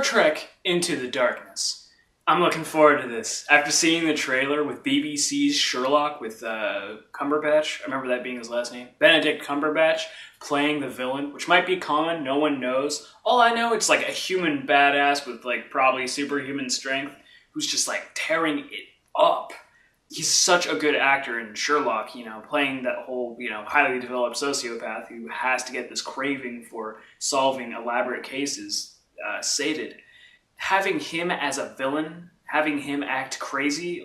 Star Trek Into the Darkness. I'm looking forward to this. After seeing the trailer with BBC's Sherlock with Cumberbatch, I remember that being his last name, Benedict Cumberbatch, playing the villain, which might be common, no one knows. All I know, it's like a human badass with like probably superhuman strength who's just like tearing it up. He's such a good actor in Sherlock, you know, playing that whole, you know, highly developed sociopath who has to get this craving for solving elaborate cases sated. Having him as a villain, having him act crazy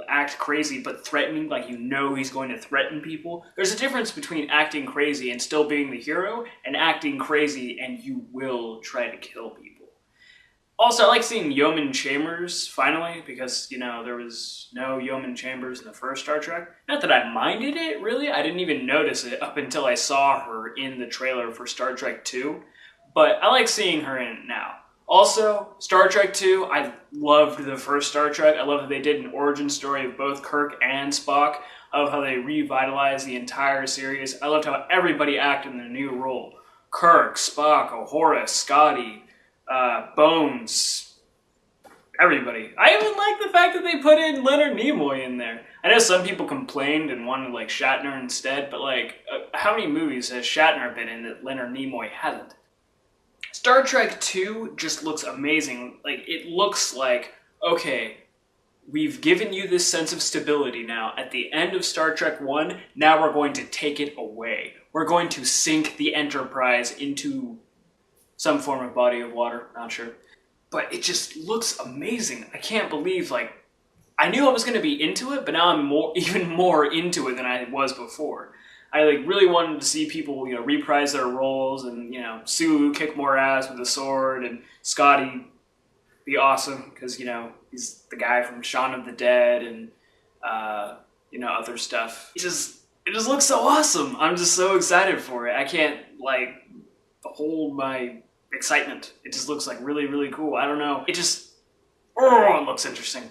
but threatening, like you know he's going to threaten people. There's a difference between acting crazy and still being the hero and acting crazy and you will try to kill people. Also, I like seeing Yeoman Chambers, finally, because, you know, there was no Yeoman Chambers in the first Star Trek. Not that I minded it, really. I didn't even notice it up until I saw her in the trailer for Star Trek 2. But I like seeing her in it now. Also, Star Trek 2, I loved the first Star Trek. I love that they did an origin story of both Kirk and Spock. I love how they revitalized the entire series. I loved how everybody acted in their new role. Kirk, Spock, Uhura, Scotty, Bones, everybody. I even like the fact that they put in Leonard Nimoy in there. I know some people complained and wanted like Shatner instead, but like, how many movies has Shatner been in that Leonard Nimoy hasn't? Star Trek 2 just looks amazing. Like, it looks like, okay, we've given you this sense of stability now. At the end of Star Trek 1, now we're going to take it away. We're going to sink the Enterprise into some form of body of water, not sure. But it just looks amazing. I can't believe, like, I knew I was going to be into it, but now I'm even more into it than I was before. I like really wanted to see people, you know, reprise their roles and, you know, Sulu kick more ass with a sword and Scotty be awesome because, you know, he's the guy from Shaun of the Dead and, you know, other stuff. It just looks so awesome. I'm just so excited for it. I can't, like, hold my excitement. It just looks like really, really cool. I don't know. It looks interesting.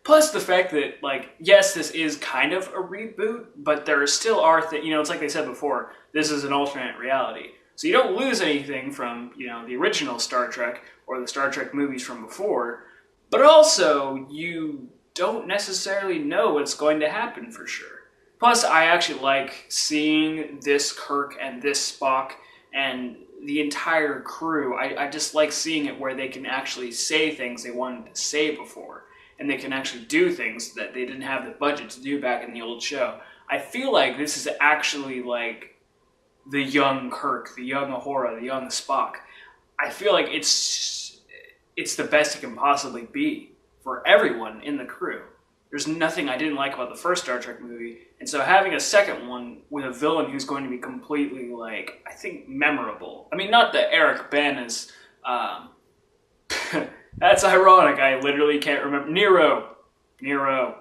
Plus the fact that, like, yes, this is kind of a reboot, but there still are things, you know, it's like they said before, this is an alternate reality. So you don't lose anything from, you know, the original Star Trek or the Star Trek movies from before, but also you don't necessarily know what's going to happen for sure. Plus, I actually like seeing this Kirk and this Spock and the entire crew. I just like seeing it where they can actually say things they wanted to say before. And they can actually do things that they didn't have the budget to do back in the old show. I feel like this is actually like the young Kirk, the young Uhura, the young Spock. I feel like it's the best it can possibly be for everyone in the crew. There's nothing I didn't like about the first Star Trek movie, and so having a second one with a villain who's going to be completely, like, I think, memorable. I mean, not that Eric Ben is... That's ironic, I literally can't remember. Nero.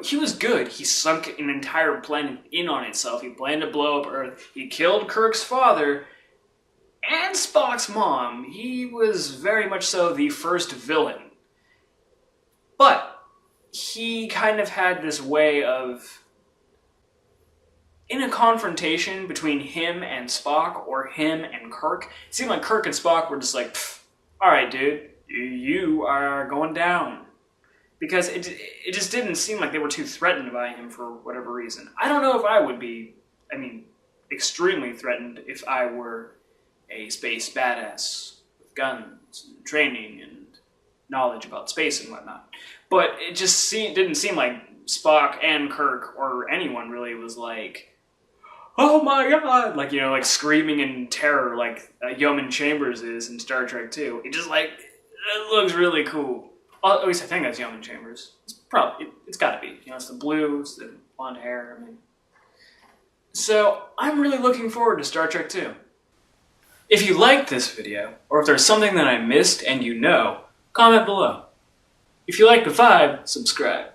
He was good. He sunk an entire planet in on itself. He planned to blow up Earth. He killed Kirk's father and Spock's mom. He was very much so the first villain. But he kind of had this way of, in a confrontation between him and Spock or him and Kirk, it seemed like Kirk and Spock were just like, alright dude, you are going down. Because it just didn't seem like they were too threatened by him for whatever reason. I don't know if I would be, I mean, extremely threatened if I were a space badass with guns and training and knowledge about space and whatnot. But it just didn't seem like Spock and Kirk or anyone really was like, oh my god, like, you know, like screaming in terror like Yeoman Chambers is in Star Trek 2. It just like, it looks really cool. At least I think that's Yeoman Chambers. It's gotta be. You know, it's the blue, it's the blonde hair, I mean. So, I'm really looking forward to Star Trek 2. If you liked this video, or if there's something that I missed and you know, comment below. If you like the vibe, subscribe.